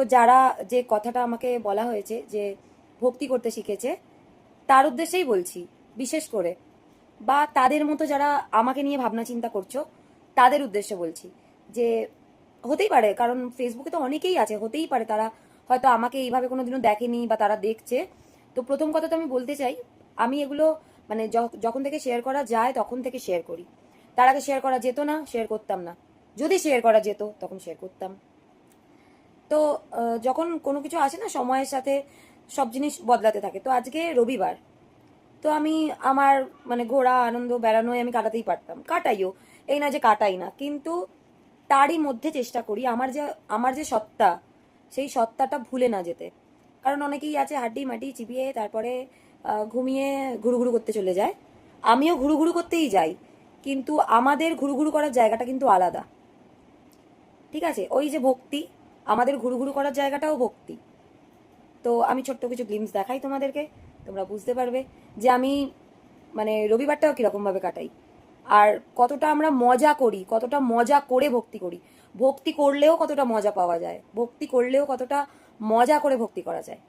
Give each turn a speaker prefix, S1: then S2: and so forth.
S1: তো যারা যে কথাটা আমাকে বলা হয়েছে যে ভক্তি করতে শিখেছে, তার উদ্দেশ্যেই বলছি, বিশেষ করে, বা তাদের মতো যারা আমাকে নিয়ে ভাবনা চিন্তা করছো তাদের উদ্দেশ্যে বলছি যে হতেই পারে, কারণ ফেসবুকে তো অনেকেই আছে, হতেই পারে তারা হয়তো আমাকে এইভাবে কোনোদিনও দেখেনি বা তারা দেখছে। তো প্রথম কথা তো আমি বলতে চাই, আমি এগুলো মানে যখন থেকে শেয়ার করা যায় তখন থেকে শেয়ার করি। তার আগে শেয়ার করা যেত না, শেয়ার করতাম না। যদি শেয়ার করা যেত তখন শেয়ার করতাম। তো যখন কোনো কিছু আসে না, সময়ের সাথে সব জিনিস বদলাতে থাকে। তো আজকে রবিবার, তো আমি আমার মানে ঘোরা আনন্দ বেড়ানোয় আমি কাটাতেই পারতাম, কাটাইও, এই না যে কাটাই না, কিন্তু তারই মধ্যে চেষ্টা করি আমার যে সত্তা, সেই সত্তাটা ভুলে না যেতে। কারণ অনেকেই আছে হাড্ডি মাটি চিবিয়ে তারপরে ঘুমিয়ে ঘুরুঘুরু করতে চলে যায়। আমিও ঘুরুঘুরু করতেই যাই, কিন্তু আমাদের ঘুরুঘুরু করার জায়গাটা কিন্তু আলাদা। ঠিক আছে, ওই যে ভক্তি, আমাদের ঘুরুঘুরু করার জায়গাটাও ভক্তি। তো আমি ছোট্ট কিছু গ্লিমস দেখাই তোমাদেরকে, তোমরা বুঝতে পারবে যে আমি মানে রবিবারটাও কিরকম ভাবে কাটাই, আর কতটা আমরা মজা করি, কতটা মজা করে ভক্তি করি। ভক্তি করলেও কতটা মজা পাওয়া যায়, ভক্তি করলেও কতটা মজা করে ভক্তি করা যায়।